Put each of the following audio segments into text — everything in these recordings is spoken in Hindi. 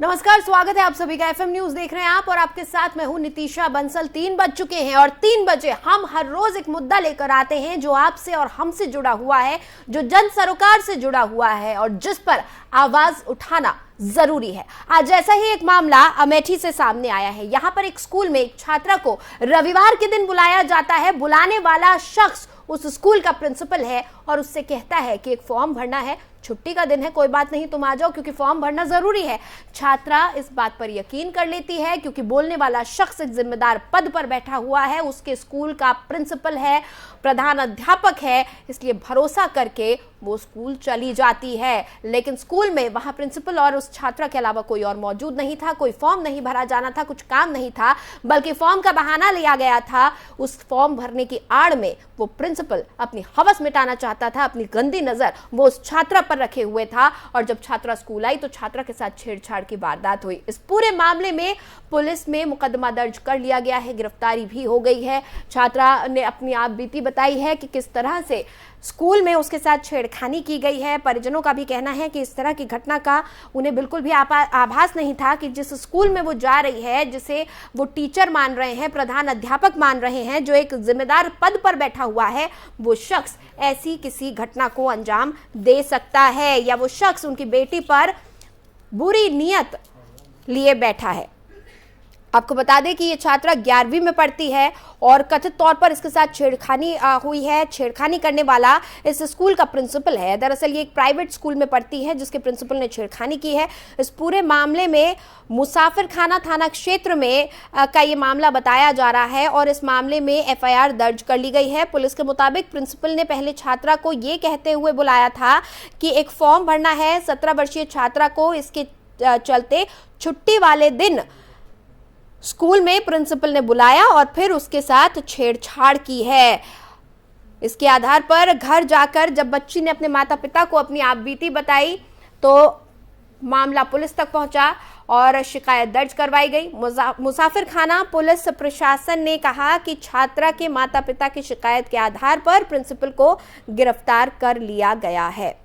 नमस्कार, स्वागत है आप सभी का। एफएम न्यूज देख रहे हैं आप और आपके साथ मैं हूं नितीशा बंसल। 3 बज चुके हैं और 3 बजे हम हर रोज एक मुद्दा लेकर आते हैं जो आपसे और हमसे जुड़ा हुआ है, जो जन सरोकार से जुड़ा हुआ है और जिस पर आवाज उठाना जरूरी है। आज ऐसा ही एक मामला अमेठी से सामने आया है। यहां पर एक स्कूल में एक छात्रा को रविवार के दिन बुलाया जाता है। बुलाने वाला शख्स उस स्कूल का प्रिंसिपल है और उससे कहता है कि एक फॉर्म भरना है, छुट्टी का दिन है, कोई बात नहीं, तुम आ जाओ क्योंकि फॉर्म भरना जरूरी है। छात्रा इस बात पर यकीन कर लेती है क्योंकि बोलने वाला शख्स एक जिम्मेदार पद पर बैठा हुआ है, उसके स्कूल का प्रिंसिपल है, प्रधान अध्यापक है, इसलिए भरोसा करके वो स्कूल चली जाती है। लेकिन स्कूल में वहां प्रिंसिपल और उस छात्रा के अलावा कोई और मौजूद नहीं था। कोई फॉर्म नहीं भरा जाना था, कुछ काम नहीं था, बल्कि फॉर्म का बहाना लिया गया था। उस फॉर्म भरने की आड़ में वो प्रिंसिपल अपनी हवस मिटाना चाहता था, अपनी गंदी नजर वो उस छात्रा पर रखे हुए था। और जब छात्रा स्कूल आई तो छात्रा के साथ छेड़छाड़ की वारदात हुई। इस पूरे मामले में पुलिस में मुकदमा दर्ज कर लिया गया है, गिरफ्तारी भी हो गई है। छात्रा ने अपनी आप बीती बताई है कि किस तरह से स्कूल में उसके साथ छेड़खानी की गई है। परिजनों का भी कहना है कि इस तरह की घटना का उन्हें बिल्कुल भी आभास नहीं था कि जिस स्कूल में वो जा रही है, जिसे वो टीचर मान रहे हैं, प्रधान अध्यापक मान रहे हैं, जो एक जिम्मेदार पद पर बैठा हुआ है, वो शख्स ऐसी किसी घटना को अंजाम दे सकता है या वो शख्स उनकी बेटी पर बुरी नीयत लिए बैठा है। आपको बता दें कि ये छात्रा 11वीं में पढ़ती है और कथित तौर पर इसके साथ छेड़खानी हुई है। छेड़खानी करने वाला इस स्कूल का प्रिंसिपल है। दरअसल ये एक प्राइवेट स्कूल में पढ़ती है जिसके प्रिंसिपल ने छेड़खानी की है। इस पूरे मामले में मुसाफिर खाना थाना क्षेत्र में का ये मामला बताया जा रहा है और इस मामले में एफआईआर दर्ज कर ली गई है। पुलिस के मुताबिक प्रिंसिपल ने पहले छात्रा को ये कहते हुए बुलाया था कि एक फॉर्म भरना है। 17 वर्षीय छात्रा को इसके चलते छुट्टी वाले दिन स्कूल में प्रिंसिपल ने बुलाया और फिर उसके साथ छेड़छाड़ की है। इसके आधार पर घर जाकर जब बच्ची ने अपने माता पिता को अपनी आपबीती बताई तो मामला पुलिस तक पहुंचा और शिकायत दर्ज करवाई गई। मुसाफिर खाना पुलिस प्रशासन ने कहा कि छात्रा के माता पिता की शिकायत के आधार पर प्रिंसिपल को गिरफ्तार कर लिया गया है।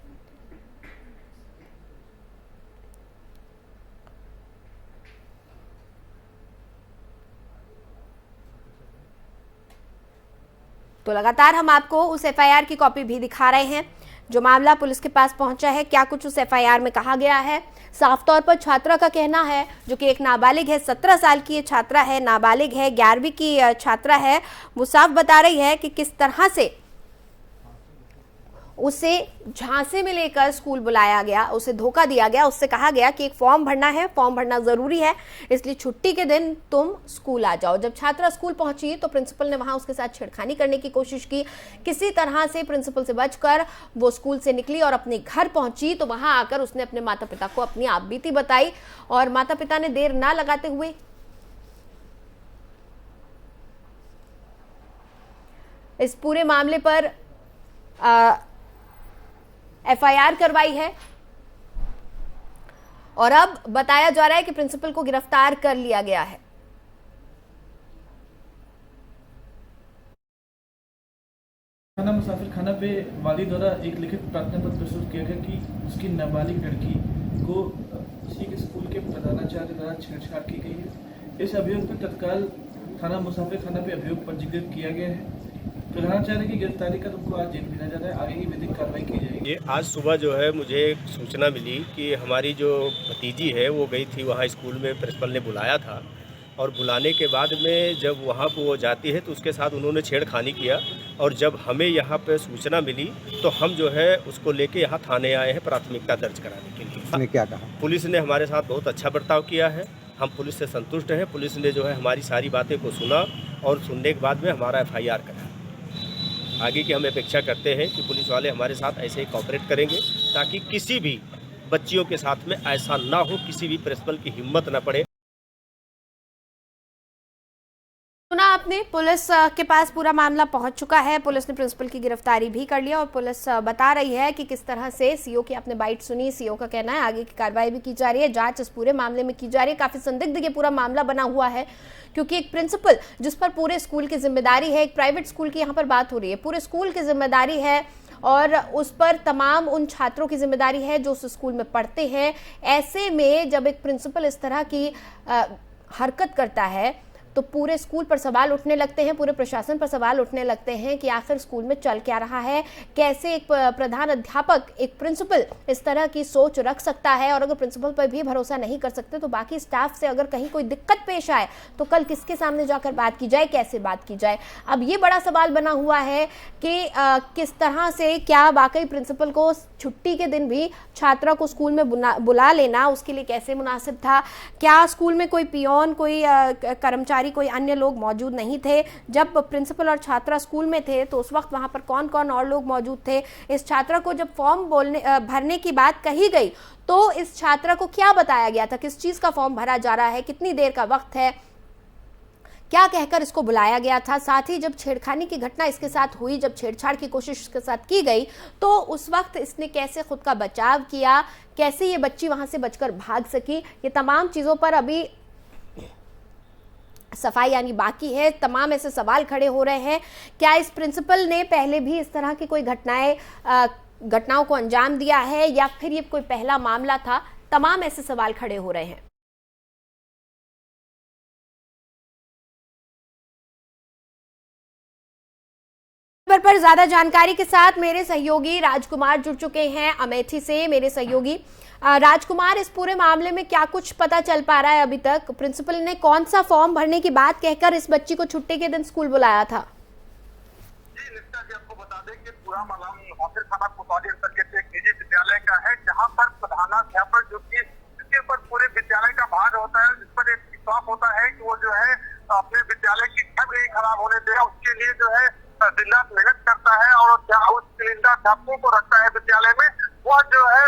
तो लगातार हम आपको उस एफआईआर की कॉपी भी दिखा रहे हैं जो मामला पुलिस के पास पहुंचा है। क्या कुछ उस एफआईआर में कहा गया है? साफ तौर पर छात्रा का कहना है, जो कि एक नाबालिग है, 17 साल की ये छात्रा है, नाबालिग है, 11वीं की छात्रा है, वो साफ बता रही है कि किस तरह से उसे झांसे में लेकर स्कूल बुलाया गया, उसे धोखा दिया गया, उससे कहा गया कि एक फॉर्म भरना है, फॉर्म भरना जरूरी है, इसलिए छुट्टी के दिन तुम स्कूल आ जाओ। जब छात्रा स्कूल पहुंची तो प्रिंसिपल ने वहां उसके साथ छेड़खानी करने की कोशिश की। किसी तरह से प्रिंसिपल से बचकर वो स्कूल से निकली और अपने घर पहुंची तो वहां आकर उसने अपने माता पिता को अपनी आपबीती बताई और माता पिता ने देर ना लगाते हुए इस पूरे मामले पर एफआईआर करवाई है और अब बताया जा रहा है कि प्रिंसिपल को गिरफ्तार कर लिया गया है। थाना मुसाफिर खाना पे वाली द्वारा एक लिखित प्रार्थना पत्र प्रस्तुत किया गया कि उसकी नाबालिग लड़की को उसी के स्कूल के प्रधानाचार्य द्वारा छेड़छाड़ की गई है। इस अभियोग पर तत्काल थाना मुसाफिर खाना पे अभियोग पंजीकृत किया गया है। प्रधानाचार्य की गिरफ्तारी का तुमको आज जेल भेजा जा रहा है, आगे की विधिक कार्रवाई की जाएगी। आज सुबह जो है मुझे एक सूचना मिली कि हमारी जो भतीजी है वो गई थी वहाँ स्कूल में, प्रिंसिपल ने बुलाया था और बुलाने के बाद में जब वहाँ पर वो जाती है तो उसके साथ उन्होंने छेड़खानी किया और जब हमें यहाँ पे सूचना मिली तो हम जो है उसको लेके यहाँ थाने आए हैं प्राथमिकता दर्ज कराने के लिए। उसने क्या कहा? पुलिस ने हमारे साथ बहुत अच्छा बर्ताव किया है, हम पुलिस से संतुष्ट हैं। पुलिस ने जो है हमारी सारी बातें को सुना और सुनने के बाद में हमारा एफआईआर करा। आगे की हम अपेक्षा करते हैं कि पुलिस वाले हमारे साथ ऐसे ही कोऑपरेट करेंगे ताकि किसी भी बच्चियों के साथ में ऐसा ना हो, किसी भी प्रिंसिपल की हिम्मत ना पड़े। सुना आपने, पुलिस के पास पूरा मामला पहुंच चुका है। पुलिस ने प्रिंसिपल की गिरफ्तारी भी कर लिया और पुलिस बता रही है कि किस तरह से सीओ की आपने बाइट सुनी। सीओ का कहना है आगे की कार्रवाई भी की जा रही है, जांच इस पूरे मामले में की जा रही है। काफी संदिग्ध ये पूरा मामला बना हुआ है क्योंकि एक प्रिंसिपल जिस पर पूरे स्कूल की जिम्मेदारी है, एक प्राइवेट स्कूल की यहाँ पर बात हो रही है, पूरे स्कूल की जिम्मेदारी है और उस पर तमाम उन छात्रों की जिम्मेदारी है जो उस स्कूल में पढ़ते हैं। ऐसे में जब एक प्रिंसिपल इस तरह की हरकत करता है तो पूरे स्कूल पर सवाल उठने लगते हैं, पूरे प्रशासन पर सवाल उठने लगते हैं कि आखिर स्कूल में चल क्या रहा है, कैसे एक प्रधान अध्यापक, एक प्रिंसिपल इस तरह की सोच रख सकता है। और अगर प्रिंसिपल पर भी भरोसा नहीं कर सकते तो बाकी स्टाफ से अगर कहीं कोई दिक्कत पेश आए तो कल किसके सामने जाकर बात की जाए, कैसे बात की जाए। अब ये बड़ा सवाल बना हुआ है कि किस तरह से, क्या वाकई प्रिंसिपल को छुट्टी के दिन भी छात्रा को स्कूल में बुला लेना उसके लिए कैसे मुनासिब था। क्या स्कूल में कोई पियोन, कोई कर्मचारी, कोई अन्य लोग मौजूद नहीं थे जब प्रिंसिपल और छात्रा स्कूल में थे, तो उस वक्त वहां पर कौन कौन और लोग मौजूद थे। इस छात्रा को जब फॉर्म भरने की बात कही गई तो इस छात्रा को क्या बताया गया था, किस चीज का फॉर्म भरा जा रहा है, कितनी देर का वक्त है, क्या कहकर इसको बुलाया गया था। साथ ही जब छेड़खानी की घटना इसके साथ हुई, जब छेड़छाड़ की कोशिश इसके साथ की गई तो उस वक्त इसने कैसे खुद का बचाव किया, कैसे ये बच्ची वहां से बचकर भाग सकी। ये तमाम चीजों पर अभी सफाई यानी बाकी है। तमाम ऐसे सवाल खड़े हो रहे हैं, क्या इस प्रिंसिपल ने पहले भी इस तरह की कोई घटनाओं को अंजाम दिया है या फिर ये कोई पहला मामला था। तमाम ऐसे सवाल खड़े हो रहे हैं। पर ज्यादा जानकारी के साथ मेरे सहयोगी राजकुमार जुड़ चुके हैं अमेठी से। मेरे सहयोगी राजकुमार, इस पूरे मामले में क्या कुछ पता चल पा रहा है अभी तक? प्रिंसिपल ने कौन सा फॉर्म भरने की बात कहकर इस बच्ची को छुट्टी के दिन स्कूल बुलाया था? जी निष्ठा जी, आपको बता दें कि पूरा मामला मुसाफिर खाना कोतवाली अंतर के एक निजी विद्यालय का है, जहां पर प्रधानाध्यापक जो कि जिसके ऊपर पूरे विद्यालय का भार होता है, जिस पर एक विश्वास होता है कि वो जो है अपने विद्यालय की छवि नहीं खराब होने देगा, उसके लिए जो है दिन रात मेहनत करता है और उस चुनिंदा अध्यापकों को रखता है विद्यालय में। वह जो है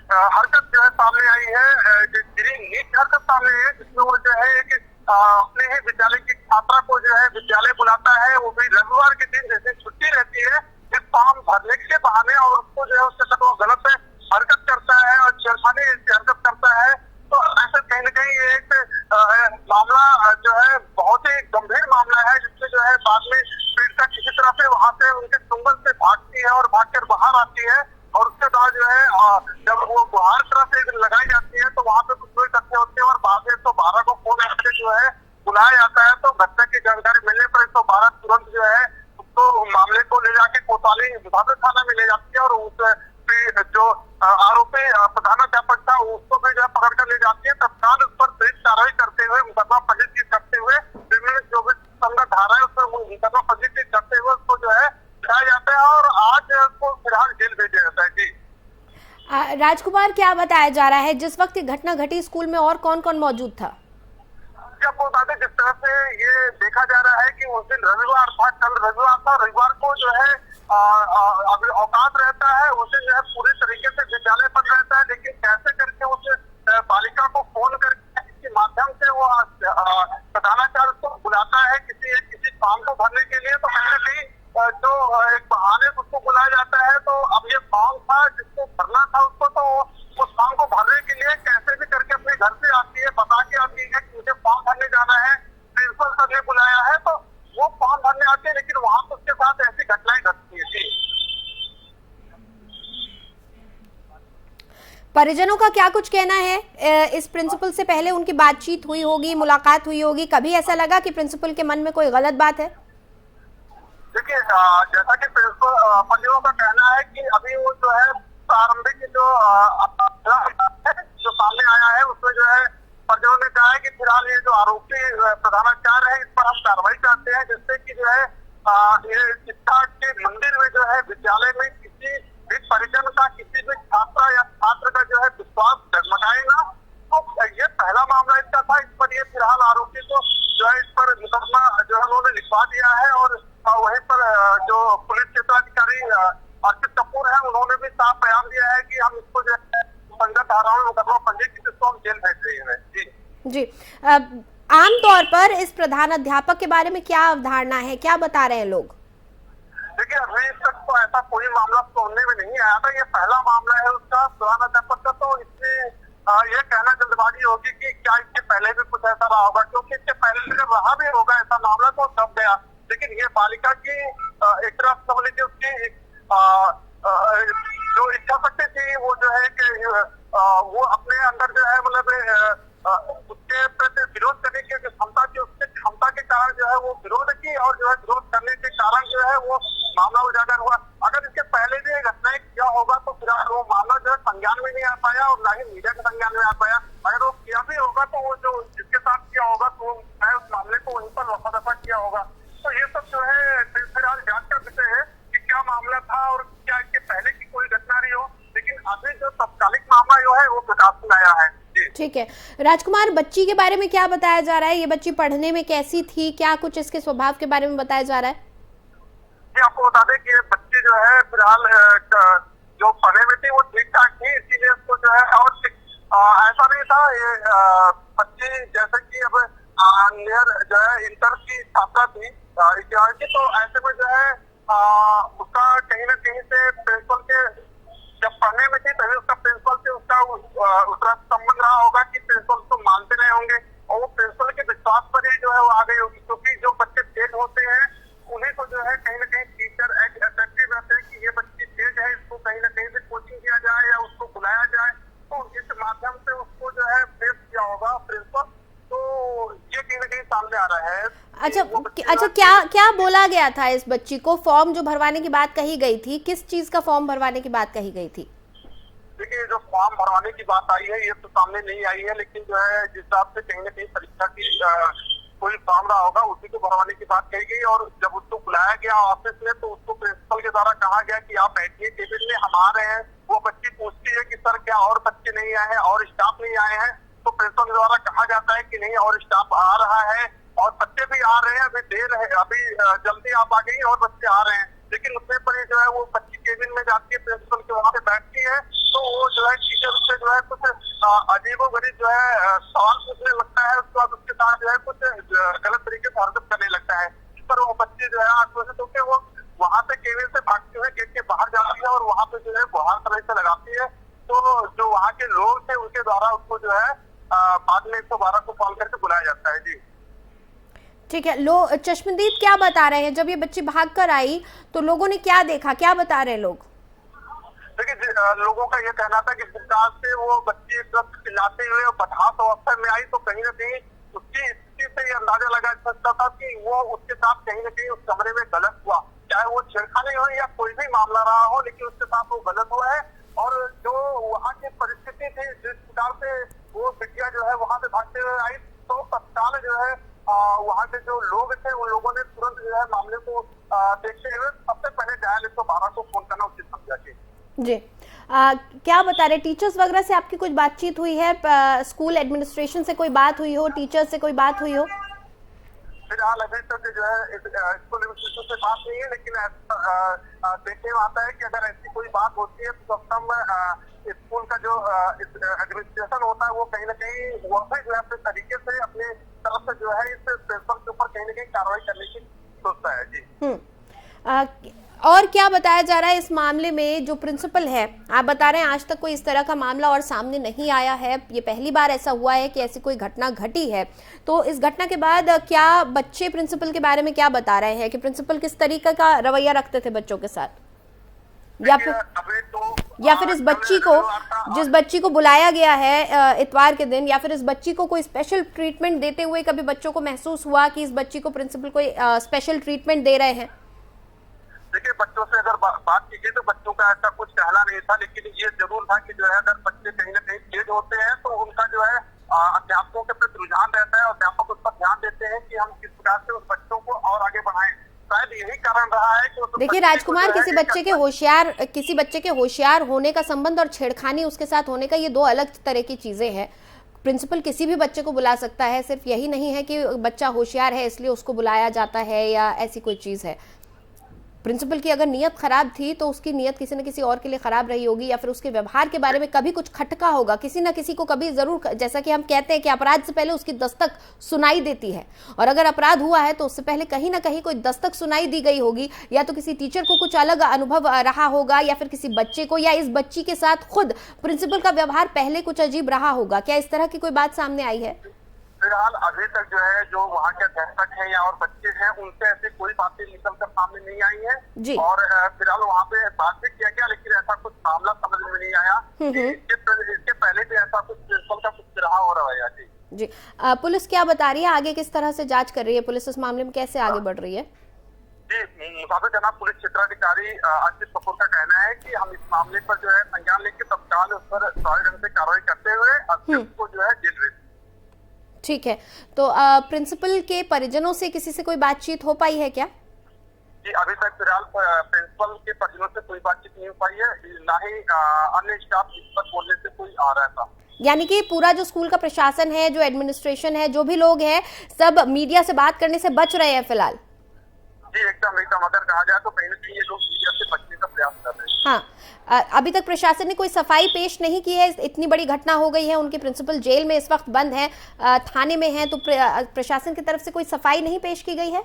हरकत जो है सामने आई है, नीच हरकत सामने आई है, जिसमें वो जो है एक अपने ही विद्यालय की छात्रा को जो है विद्यालय बुलाता है, वो भी रविवार के दिन जैसे छुट्टी रहती है, इस फॉर्म भरने के बहाने, और उसको जो है उसके साथ वो गलत हरकत करता है और छेड़खानी हरकत करता है। तो ऐसा कहीं न कहीं ये एक मामला जो है बहुत ही गंभीर मामला है, जिसमें जो है बाद में पीड़िता किसी तरह से वहां से उनके चुंगल से भागती है और भागकर बाहर आती है, और उसके बाद जो है जब वो गुहार तरह से लगाई जाती है तो वहां पे कुछ लोग इकट्ठे होते हैं और बाद में 112 को फोन करके जो है बुलाया जाता है। तो घटना की जानकारी मिलने पर 112 तुरंत जो है उसको मामले को ले जाके कोतवाली मुसाफिर थाना में ले जाती है और उस जो आरोपी प्रधानाध्यापक था उसको भी जो है पकड़ कर ले जाती है। तत्काल उस पर त्वरित कार्रवाई करते हुए मुकदमा पंजीकृत करते हुए जो भी संगत धारा है उसमें मुकदमा पंजीकृत करते हुए उसको जो है दिखाया जाता है और आज उसको फिलहाल जेल भेजा जाता है। जी राजकुमार, क्या बताया जा रहा है जिस वक्त ये घटना घटी स्कूल में और कौन कौन मौजूद था? आपको बता दें, जिस तरह से ये देखा जा रहा है कि उस दिन रविवार था, कल रविवार था, रविवार को जो है अभी अवकाश रहता है, उस दिन जो है पूरी तरीके से विद्यालय बंद रहता है, लेकिन कैसे करके उस बालिका को फोन करके इसके माध्यम से वो प्रधानाचार्य उसको बुलाता है किसी फॉर्म को भरने के लिए। तो कहीं न कहीं जो एक बहाने से उसको बुलाया जाता है। तो अब ये फॉर्म था जिसको भरना था उसको, तो उस फॉर्म को भरने के लिए कैसे भी करके अपने घर से आती है, बता के आती है कि मुझे फॉर्म भरने जाना है, प्रिंसिपल सर ने बुलाया है, तो वो फॉर्म भरने आते हैं, लेकिन वहां पर उसके साथ ऐसी घटनाएं घटती है। परिजनों का क्या कुछ कहना है? इस प्रिंसिपल से पहले उनकी बातचीत हुई होगी, मुलाकात हुई होगी, कभी ऐसा लगा कि प्रिंसिपल के मन में कोई गलत बात है? देखिए, जैसा कि प्रिंसिपल परिजनों का कहना है कि अभी वो जो है प्रारंभिक जो सामने आया है उसमें जो है परिजनों ने कहा है कि फिलहाल ये जो आरोपी प्रधानाचार्य है इस पर हम कार्रवाई चाहते हैं, जिससे कि जो है ये शिक्षा के मंदिर में जो है विद्यालय में किसी भी परिजन का, किसी भी छात्रा या छात्र का जो है विश्वास डगमगाएगा। तो ये पहला मामला इसका था, इस पर ये फिलहाल आरोपी को जो है इस पर मुकदमा जो है उन्होंने लिखवा दिया है और वहीं पर जो पुलिस क्षेत्राधिकारी अर्पित कपूर है उन्होंने भी साफ बयान दिया है कि हम इसको जो है संगत धाराओं में मुकदमा पंजीकृत इसको हम जेल भेज रहे हैं। जी आमतौर पर इस प्रधान अध्यापक के बारे में क्या अवधारणा है, क्या बता रहे हैं लोग? देखिए, अभी तक तो ऐसा कोई मामला सुनने में नहीं आया था, ये पहला मामला है उसका प्रधान अध्यापक का। तो इसमें ये कहना जल्दबाजी होगी कि क्या इसके पहले भी कुछ ऐसा रहा होगा, क्योंकि इसके पहले अगर रहा भी होगा ऐसा मामला तो दब गया। लेकिन ये बालिका की एक तरफ समझ लीजिए उसकी जो इच्छा शक्ति थी वो जो है कि वो अपने अंदर जो है मतलब उसके प्रति विरोध करने की जो क्षमता थी, उसके क्षमता के कारण जो है वो विरोध की और जो है विरोध करने के कारण जो है वो मामला उजागर हुआ। अगर इसके पहले भी घटनाएं किया होगा तो फिलहाल वो मामला जो है संज्ञान में नहीं आ पाया और ना ही मीडिया के संज्ञान में आ पाया। अगर वो किया भी होगा तो वो जो जिसके साथ किया होगा तो उस मामले को वहीं पर रफा दफा किया होगा। तो ये सब जो है फिलहाल जांच का विषय है कि क्या मामला था और क्या इसके पहले की कोई घटना रही हो, लेकिन अभी जो तत्कालिक मामला जो है वो प्रकाश में आया है। ठीक है राजकुमार, बच्ची के बारे में क्या बताया जा रहा है? ये बच्ची पढ़ने में कैसी थी, क्या कुछ इसके स्वभाव के बारे में बताया जा रहा है? जी आपको बता दें कि बच्ची जो है फिलहाल जो पढ़ने में थी वो ठीक ठाक थी, इसीलिए उसको जो है और ऐसा नहीं था। ये बच्ची जैसे कि अब नियर जो है इंटर की छात्रा थी इतिहास की, तो ऐसे में जो है उसका कहीं ना कहीं से प्रिंसिपल के जब पढ़ने में थी तभी उसका प्रिंसिपल से उसका संबंध रहा होगा कि प्रिंसिपल उसको मानते रहे होंगे और वो प्रिंसिपल के विश्वास पर ही जो है वो आ गई होगी, क्योंकि जो बच्चे तेज होते हैं उन्हें तो जो है कहीं ना कहीं टीचर अट्रैक्टिव रहते हैं कि ये बच्ची तेज है, इसको कहीं ना कहीं से कोचिंग किया जाए या उसको बुलाया जाए, तो इस माध्यम से उसको जो है प्रेस किया होगा प्रिंसिपल। तो ये कहीं ना कहीं सामने आ रहा है। अच्छा क्या बोला गया था इस बच्ची को? फॉर्म जो भरवाने की बात कही गई थी, किस चीज का फॉर्म भरवाने की बात कही गई थी? देखिए जो फॉर्म भरवाने की बात आई है ये तो सामने नहीं आई है, लेकिन जो है जिस हिसाब से कहीं ना कहीं परीक्षा की कोई फॉर्म रहा होगा उसी को भरवाने की बात कही गई। और जब उसको बुलाया गया ऑफिस में तो उसको प्रिंसिपल के द्वारा कहा गया कि आप बैठिए केबिन में, हम आ रहे हैं। वो बच्ची पूछती है कि सर क्या और बच्चे नहीं आए हैं और स्टाफ नहीं आए हैं? तो प्रिंसिपल के द्वारा कहा जाता है कि नहीं और स्टाफ आ रहा है और बच्चे भी आ रहे हैं, अभी देर है, अभी जल्दी आप आ गई और बच्चे आ रहे हैं। लेकिन उसमें पर जो है वो बच्ची केबिन में जाती है, प्रिंसिपल के वहां पे बैठती है, तो वो जो है टीचर उससे जो है कुछ अजीबोगरीब जो है सवाल पूछने लगता है। उसके बाद उसके साथ जो है कुछ गलत तरीके से हरकत करने लगता है, जिस पर वो बच्ची जो है आक्रोशित होकर वो वहां से केबिन से भागते हुए गेट के बाहर जाती है और वहां पे जो है गुहार तरह से लगाती है। तो जो वहाँ के लोग थे उनके द्वारा उसको जो है बाद में 112 को कॉल करके बुलाया जाता है। जी ठीक है। चश्मदीप क्या बता रहे हैं, जब ये बच्ची भाग कर आई तो लोगों ने क्या देखा, क्या बता रहे हैं लोग? देखिए लोगों का ये कहना था कि जिस तरह से वो बच्ची चिल्लाते हुए बदहास अवस्था में आई तो कहीं ना कहीं उसकी स्थिति से ये अंदाजा लगा सकता था कि वो उसके साथ कहीं ना कहीं उस कमरे में गलत हुआ, चाहे वो छेड़खानी हो या कोई भी मामला रहा हो, लेकिन उसके साथ वो गलत हुआ है। और जो वहाँ की परिस्थिति थी जिस प्रकार से वो बिटिया जो है वहां से भागते हुए आई तो तत्काल जो है वहाँ के जो लोग थे उन लोगों ने तुरंत जो है मामले को देखते हुए सबसे पहले डायल 112 को फोन करना उचित समझा। जी क्या बता रहे, टीचर्स वगैरह से आपकी कुछ बातचीत हुई है? स्कूल एडमिनिस्ट्रेशन से कोई बात हुई हो, टीचर्स से कोई बात हुई हो? फिलहाल अभी तक जो है स्कूल एडमिनिस्ट्रेशन से बात नहीं है, लेकिन देखने में आता है कि अगर ऐसी कोई बात होती है तो स्कूल का जो एडमिनिस्ट्रेशन होता है वो कहीं ना कहीं वो भी जो है अपने तरीके से अपने तरफ से जो है इस प्रिंसिपल के ऊपर कहीं ना कहीं कार्रवाई करने की सोचता है। जी और क्या बताया जा रहा है इस मामले में? जो प्रिंसिपल है, आप बता रहे हैं आज तक कोई इस तरह का मामला और सामने नहीं आया है, ये पहली बार ऐसा हुआ है कि ऐसी कोई घटना घटी है। तो इस घटना के बाद क्या बच्चे प्रिंसिपल के बारे में क्या बता रहे हैं कि प्रिंसिपल किस तरीके का रवैया रखते थे बच्चों के साथ, या फिर इस बच्ची को, जिस बच्ची को बुलाया गया है इतवार के दिन, या फिर इस बच्ची को कोई स्पेशल ट्रीटमेंट देते हुए कभी बच्चों को महसूस हुआ कि इस बच्ची को प्रिंसिपल कोई स्पेशल ट्रीटमेंट दे रहे हैं? देखिए बच्चों से अगर बात कीजिए तो बच्चों का ऐसा कुछ कहना नहीं था, लेकिन ये जरूर था कि जो है अगर बच्चे कहीं ना कहीं तेज होते हैं तो उनका जो है अध्यापकों के प्रति रुझान रहता है और अध्यापक उस पर ध्यान देते हैं कि हम किस प्रकार से उस बच्चों को और आगे बढ़ाएं। शायद यही कारण रहा है कि देखिए राजकुमार, किसी बच्चे के होशियार होने का संबंध और छेड़खानी उसके साथ होने का, ये दो अलग तरह की चीजें हैं। प्रिंसिपल किसी भी बच्चे को बुला सकता है, सिर्फ यही नहीं है कि बच्चा होशियार है इसलिए उसको बुलाया जाता है या ऐसी कोई चीज है। प्रिंसिपल की अगर नीयत खराब थी तो उसकी नीयत किसी न किसी और के लिए खराब रही होगी, या फिर उसके व्यवहार के बारे में कभी कुछ खटका होगा, किसी न किसी को कभी जरूर, जैसा कि हम कहते हैं कि अपराध से पहले उसकी दस्तक सुनाई देती है, और अगर अपराध हुआ है तो उससे पहले कहीं ना कहीं कोई दस्तक सुनाई दी गई होगी, या तो किसी टीचर को कुछ अलग अनुभव रहा होगा, या फिर किसी बच्चे को, या इस बच्ची के साथ खुद प्रिंसिपल का व्यवहार पहले कुछ अजीब रहा होगा। क्या इस तरह की कोई बात सामने आई है? फिलहाल अभी तक जो है जो वहाँ के अध्यापक हैं या और बच्चे हैं उनसे ऐसी कोई बातें निकल कर सामने नहीं आई जी। है और फिलहाल वहाँ पे बात भी किया गया लेकिन ऐसा कुछ मामला समझ में नहीं आया कि इसके पहले भी ऐसा कुछ प्रिंसिपल का कुछ रहा हो रहा है। जी पुलिस क्या बता रही है, आगे किस तरह से जांच कर रही है पुलिस, इस मामले में कैसे आगे बढ़ रही है? जी, मुसाफिर जनाब पुलिस क्षेत्राधिकारी आशीष कपूर का कहना है कि हम इस मामले पर जो है संज्ञान लेकर तत्काल उस पर प्रभावी ढंग से कार्रवाई करते हुए अभियुक्त को जो है जेल भेज। ठीक है, तो प्रिंसिपल के परिजनों से किसी से कोई बातचीत हो पाई है क्या? जी, अभी तक फिलहाल प्रिंसिपल के परिजनों से कोई बातचीत नहीं हो पाई है, ना ही अन्य स्टाफ इस पर बोलने से कोई आ रहा था। यानी कि पूरा जो स्कूल का प्रशासन है, जो एडमिनिस्ट्रेशन है, जो भी लोग हैं, सब मीडिया से बात करने से बच रहे हैं फिलहाल। जी एकदम अगर कहा जाए तो कहीं ना कहीं ये लोग मीडिया से बचने का प्रयास कर रहे हैं। हाँ, अभी तक प्रशासन ने कोई सफाई पेश नहीं की है, इतनी बड़ी घटना हो गई है, उनके प्रिंसिपल जेल में इस वक्त बंद है, थाने में है, तो प्रशासन की तरफ से कोई सफाई नहीं पेश की गई है?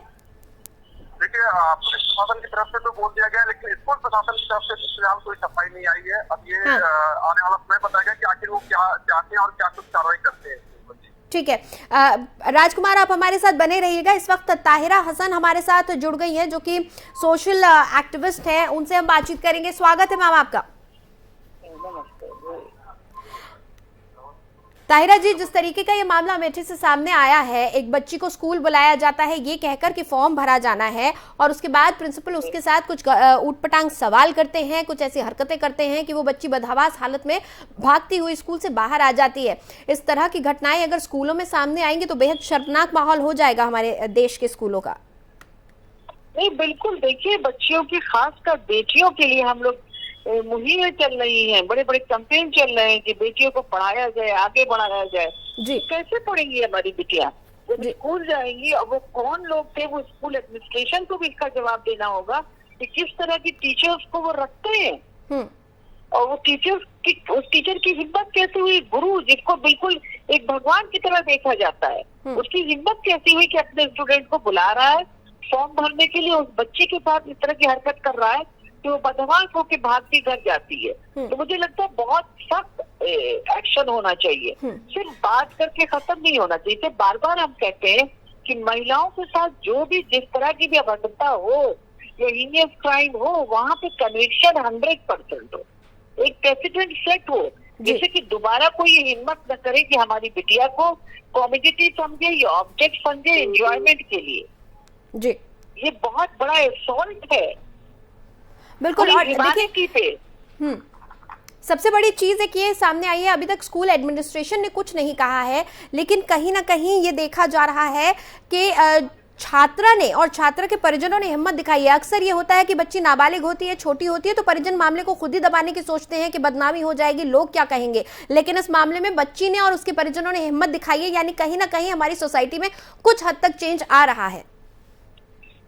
देखिए प्रशासन की तरफ से तो बोल दिया गया लेकिन स्कूल प्रशासन की तरफ से फिलहाल कोई सफाई नहीं आई है। अब ये आने वाला समय बताएगा कि आखिर वो क्या चाहते हैं और क्या कुछ कार्रवाई करते हैं। ठीक है, राजकुमार आप हमारे साथ बने रहिएगा। इस वक्त ताहिरा हसन हमारे साथ जुड़ गई है जो कि सोशल एक्टिविस्ट हैं, उनसे हम बातचीत करेंगे। स्वागत है मैम आपका। ताहिरा जी, जिस तरीके का ये मामला अमेठी से सामने आया है, एक बच्ची को स्कूल बुलाया जाता है ये कहकर कि फॉर्म भरा जाना है और उसके बाद प्रिंसिपल उसके साथ कुछ ऊटपटांग सवाल करते हैं, कुछ ऐसी हरकतें करते हैं कि वो बच्ची बदहवास हालत में भागती हुई स्कूल से बाहर आ जाती है। इस तरह की घटनाएं अगर स्कूलों में सामने आएंगी तो बेहद शर्मनाक माहौल हो जाएगा हमारे देश के स्कूलों का। नहीं बिल्कुल, देखिए बच्चियों की, खासकर बेटियों के लिए हम लोग मुहिमें चल रही हैं, बड़े बड़े कैंपेन चल रहे हैं कि बेटियों को पढ़ाया जाए, आगे बढ़ाया जाए। जी, कैसे पढ़ेंगी हमारी बेटियां जब स्कूल जाएंगी? और वो कौन लोग थे, वो स्कूल एडमिनिस्ट्रेशन को भी इसका जवाब देना होगा कि किस तरह की टीचर्स को वो रखते हैं और वो टीचर्स की, उस टीचर की हिम्मत कैसे हुई, गुरु जिसको बिल्कुल एक भगवान की तरह देखा जाता है, उसकी हिम्मत कैसी हुई कि अपने स्टूडेंट को बुला रहा है फॉर्म भरने के लिए, उस बच्चे के साथ इस तरह की हरकत कर रहा है कि वो बदमाश होकर भागती घर जाती है। तो मुझे लगता है बहुत सख्त एक्शन होना चाहिए, सिर्फ बात करके खत्म नहीं होना चाहिए। बार बार हम कहते हैं कि महिलाओं के साथ जो भी जिस तरह की भी अभद्रता हो या हीनियस क्राइम हो, वहाँ पे कन्विक्शन 100% हो, एक प्रेसिडेंट सेट हो, जैसे कि दोबारा कोई ये हिम्मत न करे कि हमारी बिटिया को कॉमोडिटी समझे या ऑब्जेक्ट समझे एंजॉयमेंट के लिए। जी, ये बहुत बड़ा असॉल्ट है बिल्कुल। और देखिए सबसे बड़ी चीज एक ये सामने आई है, अभी तक स्कूल एडमिनिस्ट्रेशन ने कुछ नहीं कहा है, लेकिन कहीं ना कहीं ये देखा जा रहा है कि छात्रा ने और छात्रा के परिजनों ने हिम्मत दिखाई है। अक्सर ये होता है कि बच्ची नाबालिग होती है, छोटी होती है, तो परिजन मामले को खुद ही दबाने की सोचते हैं कि बदनामी हो जाएगी, लोग क्या कहेंगे, लेकिन इस मामले में बच्ची ने और उसके परिजनों ने हिम्मत दिखाई है, यानी कहीं ना कहीं हमारी सोसाइटी में कुछ हद तक चेंज आ रहा है।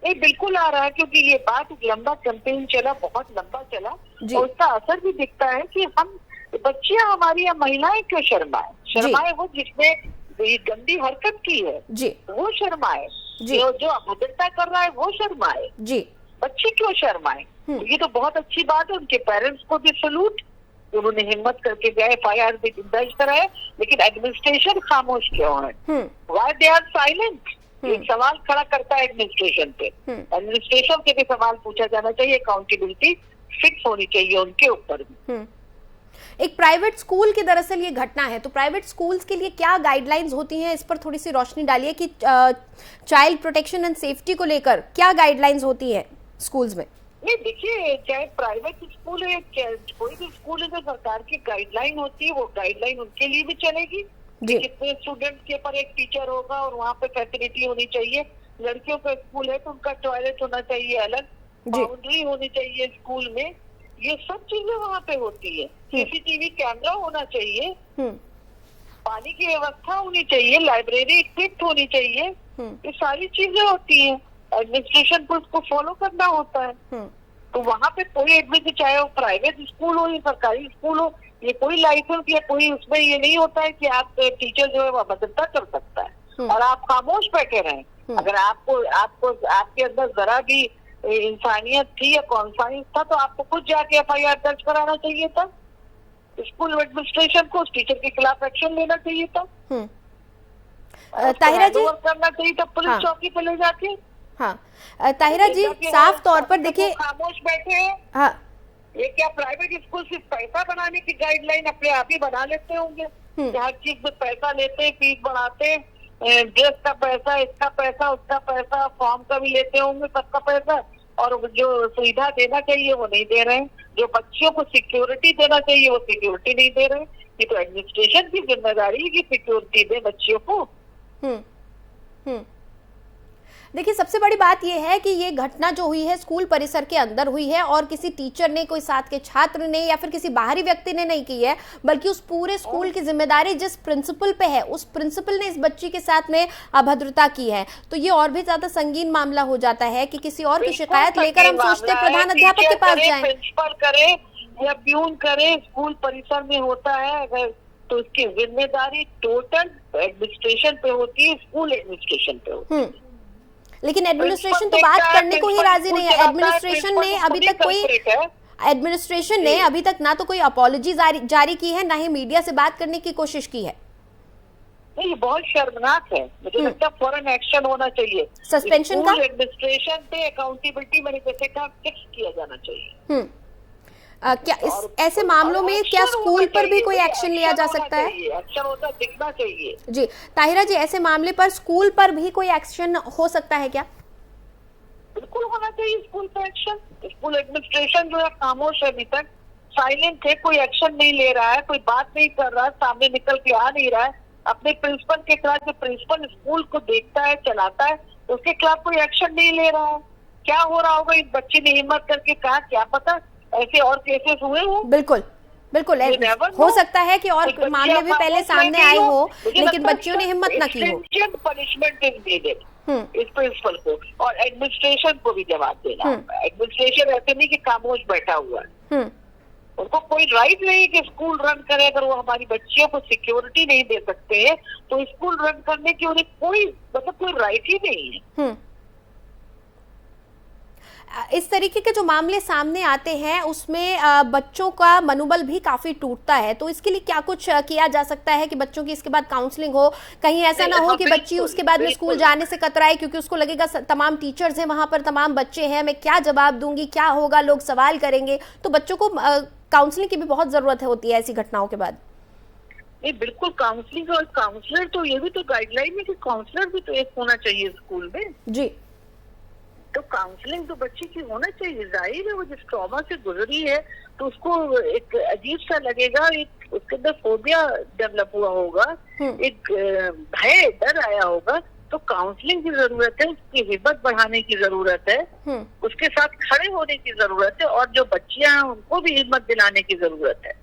नहीं बिल्कुल आ रहा है, क्योंकि ये बात एक लंबा कैंपेन चला, बहुत लंबा चला और उसका असर भी दिखता है कि हम बच्चियां हमारी या महिलाएं क्यों शर्माए वो जिसने ये गंदी हरकत की है जी, वो शर्माए, जो अभद्रता कर रहा है वो शर्माए जी, बच्चे क्यों शर्माए? ये तो बहुत अच्छी बात है। उनके पेरेंट्स को भी सलूट, उन्होंने हिम्मत करके गए, FIR भी दर्ज कराए, लेकिन एडमिनिस्ट्रेशन खामोश क्यों है? Why they are silent? एक सवाल खड़ा करता है एडमिनिस्ट्रेशन पे, एडमिनिस्ट्रेशन से भी सवाल पूछा जाना चाहिए, अकाउंटेबिलिटी फिक्स होनी चाहिए उनके ऊपर भी। एक प्राइवेट स्कूल की दरअसल ये घटना है, तो प्राइवेट स्कूल्स के लिए क्या गाइडलाइंस होती हैं, इस पर थोड़ी सी रोशनी डालिए कि चाइल्ड प्रोटेक्शन एंड सेफ्टी को लेकर क्या गाइडलाइंस होती है स्कूल्स में? नहीं देखिए, चाहे प्राइवेट स्कूल है, कोई भी स्कूल है, जो सरकार की गाइडलाइन होती है वो गाइडलाइन उनके लिए भी चलेगी। कितने स्टूडेंट्स के ऊपर एक टीचर होगा और वहाँ पे फैसिलिटी होनी चाहिए। लड़कियों का स्कूल है तो उनका टॉयलेट होना चाहिए अलग, बाउंड्री होनी चाहिए स्कूल में, ये सब चीजें वहाँ पे होती है। CCTV कैमरा होना चाहिए, पानी की व्यवस्था होनी चाहिए, लाइब्रेरी इक्विप्ड होनी चाहिए, ये सारी चीजें होती है। एडमिनिस्ट्रेशन को उसको फॉलो करना होता है। तो वहाँ पे कोई एडमिशन, चाहे वो प्राइवेट स्कूल हो या सरकारी स्कूल हो, ये कोई लाइसेंस या कोई उसमें ये नहीं होता है कि आप टीचर जो है वो अभद्रता कर सकता है और आप खामोश बैठे रहें। अगर आपको आपके अंदर जरा भी इंसानियत थी या कॉन्फाइंस था तो आपको खुद जाके FIR दर्ज कराना चाहिए था, स्कूल एडमिनिस्ट्रेशन को उस टीचर के खिलाफ एक्शन लेना चाहिए था। ताहिरा जी, करना चाहिए तब पुलिस हाँ, चौकी पे ले जाके। हाँ ताहिरा जी, साफ तौर पर देखिए, खामोश बैठे हैं। हाँ, ये क्या प्राइवेट स्कूल सिर्फ पैसा बनाने की गाइडलाइन अपने आप ही बना लेते होंगे? हर चीज में पैसा लेते हैं, फीस बढ़ाते हैं, ड्रेस का पैसा, इसका पैसा, उसका पैसा, फॉर्म का भी लेते होंगे, सबका पैसा, और जो सुविधा देना चाहिए वो नहीं दे रहे हैं। जो बच्चों को सिक्योरिटी देना चाहिए वो सिक्योरिटी नहीं दे रहे हैं। ये तो एडमिनिस्ट्रेशन की जिम्मेदारी है कि सिक्योरिटी दे बच्चियों को। देखिए, सबसे बड़ी बात यह है कि ये घटना जो हुई है स्कूल परिसर के अंदर हुई है और किसी टीचर ने, कोई साथ के छात्र ने या फिर किसी बाहरी व्यक्ति ने नहीं की है, बल्कि उस पूरे स्कूल की जिम्मेदारी जिस प्रिंसिपल पे है, उस प्रिंसिपल ने इस बच्ची के साथ में अभद्रता की है। तो ये और भी ज्यादा संगीन मामला हो जाता है कि किसी और की शिकायत लेकर हम सोचते प्रधान अध्यापक के पास जाएं। प्रिंसिपल करे या प्यून करे, स्कूल परिसर में होता है अगर, तो उसकी जिम्मेदारी टोटल एडमिनिस्ट्रेशन पे होती है, स्कूल एडमिनिस्ट्रेशन पे होती है। लेकिन एडमिनिस्ट्रेशन तो बात करने को ही राजी नहीं है। एडमिनिस्ट्रेशन ने अभी तक ना तो कोई अपॉलॉजी जारी की है, ना ही मीडिया से बात करने की कोशिश की है। नहीं, बहुत शर्मनाक है। मुझे लगता है फौरन एक्शन होना चाहिए। सस्पेंशन का एडमिनिस्ट्रेशन पे अकाउंटेबिलिटी मैंने जैसे कहा फिक्स किया जाना चाहिए। क्या इस ऐसे मामलों में क्या स्कूल पर भी कोई एक्शन लिया जा सकता है? एक्शन होता दिखना चाहिए। जी ताहिरा जी, ऐसे मामले पर स्कूल पर भी कोई एक्शन हो सकता है क्या? बिल्कुल होना चाहिए स्कूल पर एक्शन। स्कूल एडमिनिस्ट्रेशन जो है खामोश है, अभी तक साइलेंट है, कोई एक्शन नहीं ले रहा है, कोई बात नहीं कर रहा है, सामने निकल के आ नहीं रहा है। अपने प्रिंसिपल के खिलाफ, जो प्रिंसिपल स्कूल को देखता है, चलाता है, उसके खिलाफ कोई एक्शन नहीं ले रहा है। क्या हो रहा होगा? इस बच्ची ने हिम्मत करके कहा, क्या पता ऐसे और केसेस हुए हो। बिल्कुल बिल्कुल, हो सकता है कि और मामले भी पहले सामने आए हो, लेकिन बच्चियों ने हिम्मत न की हो। पनिशमेंट इज नीडेड इस प्रिंसिपल को, और एडमिनिस्ट्रेशन को भी जवाब देना। एडमिनिस्ट्रेशन ऐसे नहीं कि खामोश बैठा हुआ है। उनको कोई राइट नहीं कि स्कूल रन करे। अगर वो हमारी बच्चियों को सिक्योरिटी नहीं दे सकते हैं तो स्कूल रन करने की उन्हें कोई राइट ही नहीं है। इस तरीके के जो मामले सामने आते हैं उसमें बच्चों का मनोबल भी काफी टूटता है। तो इसके लिए क्या कुछ किया जा सकता है कि बच्चों की इसके बाद काउंसलिंग हो? कहीं ऐसा ना हो कि बच्ची उसके बाद में स्कूल जाने से कतराए, क्योंकि उसको लगेगा तमाम टीचर्स हैं वहां पर, तमाम बच्चे हैं, मैं क्या जवाब दूंगी, क्या होगा, लोग सवाल करेंगे। तो बच्चों को काउंसलिंग की भी बहुत जरूरत होती है ऐसी घटनाओं के बाद। नहीं, बिल्कुल काउंसलिंग, और काउंसलर तो ये भी तो गाइडलाइन है कि काउंसलर भी तो एक होना चाहिए स्कूल में। जी, तो काउंसलिंग तो बच्ची की होना चाहिए। जाहिर है वो जिस ट्रॉमा से गुजरी है तो उसको एक अजीब सा लगेगा, एक उसके अंदर फोबिया डेवलप हुआ होगा, एक भय, डर आया होगा। तो काउंसलिंग की जरूरत है, उसकी हिम्मत बढ़ाने की जरूरत है, उसके साथ खड़े होने की जरूरत है, और जो बच्चियां हैं उनको भी हिम्मत दिलाने की जरूरत है।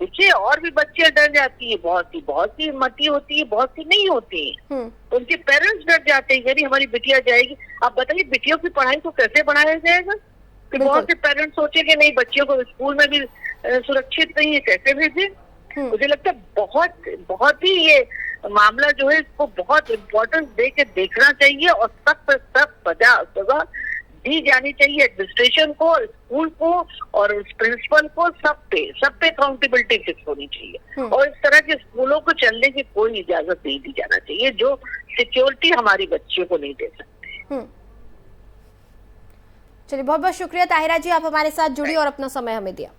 देखिए, और भी बच्चियां डर जाती है, बहुत सी हिम्मती होती है, बहुत सी नहीं होती है। उनके पेरेंट्स डर जाते हैं, यदि हमारी बिटिया जाएगी। आप बताइए बिटियों की पढ़ाई को कैसे बढ़ाया जाएगा? कि बहुत से पेरेंट्स सोचेंगे नहीं, बच्चियों को स्कूल में भी सुरक्षित नहीं है, कैसे भेजें? मुझे लगता है बहुत ही ये मामला जो है इसको बहुत इम्पोर्टेंस दे के देखना चाहिए, और सख्त सजा दी जानी चाहिए एडमिनिस्ट्रेशन को, और स्कूल को, और प्रिंसिपल को। सब पे अकाउंटेबिलिटी फिक्स होनी चाहिए, और इस तरह के स्कूलों को चलने की कोई इजाजत नहीं दी जाना चाहिए जो सिक्योरिटी हमारी बच्चियों को नहीं दे सकते। चलिए, बहुत बहुत शुक्रिया ताहिरा जी, आप हमारे साथ जुड़ी और अपना समय हमें दिया।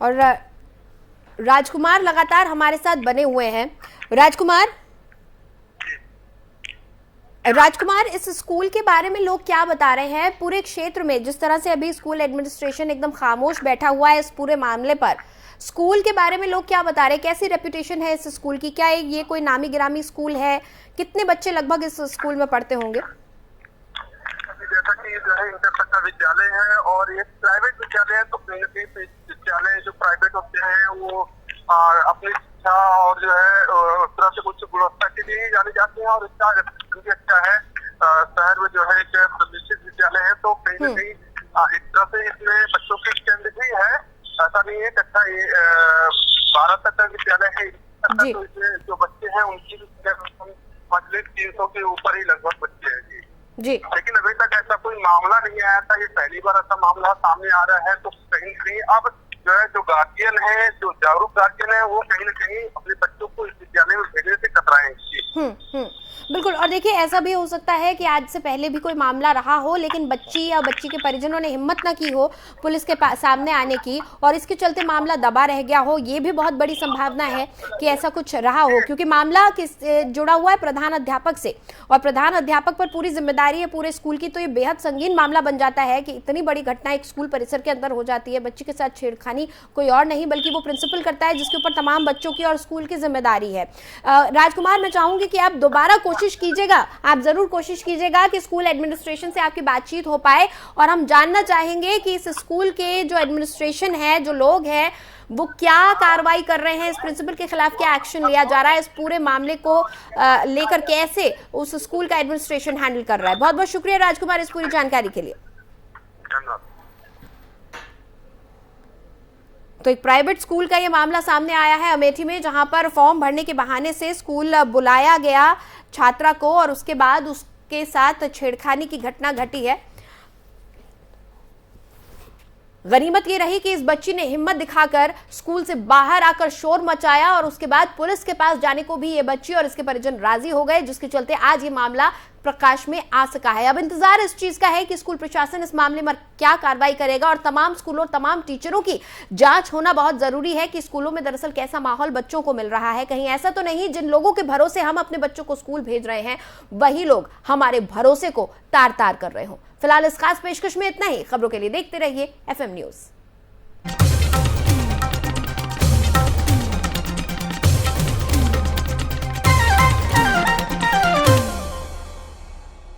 और राजकुमार लगातार हमारे साथ बने हुए हैं। राजकुमार, इस स्कूल के बारे में लोग क्या बता रहे हैं? पूरे क्षेत्र में जिस तरह से अभी स्कूल एडमिनिस्ट्रेशन एकदम खामोश बैठा हुआ है इस पूरे मामले पर, स्कूल के बारे में लोग क्या बता रहे हैं? कैसी रेपुटेशन है इस स्कूल की? क्या ये कोई नामी गिरामी स्कूल है? कितने बच्चे लगभग इस स्कूल में पढ़ते होंगे? जैसा कि जो है इंटर विद्यालय है और ये प्राइवेट विद्यालय है, तो विद्यालय जो प्राइवेट होते हैं वो अपनी शिक्षा और जो है उस तरह से उच्च गुणवत्ता के लिए जाने जाते हैं, और इसका अच्छा है। शहर में जो है एक प्रतिष्ठित विद्यालय है, तो कहीं न कहीं इस तरह से इसमें बच्चों की स्टैंडर्ड भी है। ऐसा नहीं है कक्षा 12 तक का विद्यालय है, तो इसमें जो बच्चे हैं उनकी मंथली 300 के ऊपर ही लगभग बच्चे हैं जी। लेकिन अभी तक ऐसा कोई मामला नहीं आया था, ये पहली बार ऐसा मामला सामने आ रहा है। तो कहीं अब जो है जो गार्जियन है, जो जागरूक गार्जियन है, वो कहीं न कहीं अपने बच्चों को इस विद्यालय में भेजने से कतराएं। बिल्कुल। और देखिए, ऐसा भी हो सकता है कि आज से पहले भी कोई मामला रहा हो, लेकिन बच्ची या बच्ची के परिजनों ने हिम्मत न की हो पुलिस के सामने आने की, और इसके चलते मामला दबा रह गया हो। ये भी बहुत बड़ी संभावना है कि ऐसा कुछ रहा हो, क्योंकि मामला जुड़ा हुआ है प्रधान अध्यापक से, और प्रधान अध्यापक पर पूरी जिम्मेदारी है पूरे स्कूल की। तो ये बेहद संगीन मामला बन जाता है कि इतनी बड़ी घटना एक स्कूल परिसर के अंदर हो जाती है। बच्ची के साथ छेड़खानी कोई और नहीं बल्कि वो प्रिंसिपल करता है, जिसके ऊपर तमाम बच्चों की और स्कूल की जिम्मेदारी है। राजकुमार, मैं चाहूंगी कि आप दोबारा कोशिश कीजिएगा, आप जरूर कोशिश कीजिएगा कि स्कूल एडमिनिस्ट्रेशन से आपकी बातचीत हो पाए, और हम जानना चाहेंगे कि इस स्कूल के जो एडमिनिस्ट्रेशन है, जो लोग हैं, वो क्या कार्रवाई कर रहे हैं, इस प्रिंसिपल के खिलाफ क्या एक्शन लिया जा रहा है, इस पूरे मामले को लेकर कैसे उस स्कूल का एडमिनिस्ट्रेशन हैंडल कर रहा है। बहुत बहुत शुक्रिया राजकुमार इस पूरी जानकारी के लिए। तो एक प्राइवेट स्कूल का ये मामला सामने आया है अमेठी में, जहां पर फॉर्म भरने के बहाने से स्कूल बुलाया गया छात्रा को और उसके बाद उसके साथ छेड़खानी की घटना घटी है। गनीमत ये रही कि इस बच्ची ने हिम्मत दिखाकर स्कूल से बाहर आकर शोर मचाया, और उसके बाद पुलिस के पास जाने को भी ये बच्ची और इसके परिजन राजी हो गए, जिसके चलते आज ये मामला प्रकाश में आ सका है। अब इंतजार इस चीज का है कि स्कूल प्रशासन इस मामले में क्या कार्रवाई करेगा, और तमाम स्कूलों, तमाम टीचरों की जांच होना बहुत जरूरी है कि स्कूलों में दरअसल कैसा माहौल बच्चों को मिल रहा है। कहीं ऐसा तो नहीं जिन लोगों के भरोसे हम अपने बच्चों को स्कूल भेज रहे हैं, वही लोग हमारे भरोसे को तार तार कर रहे हो। फिलहाल इस खास पेशकश में इतना ही। खबरों के लिए देखते रहिए FM न्यूज।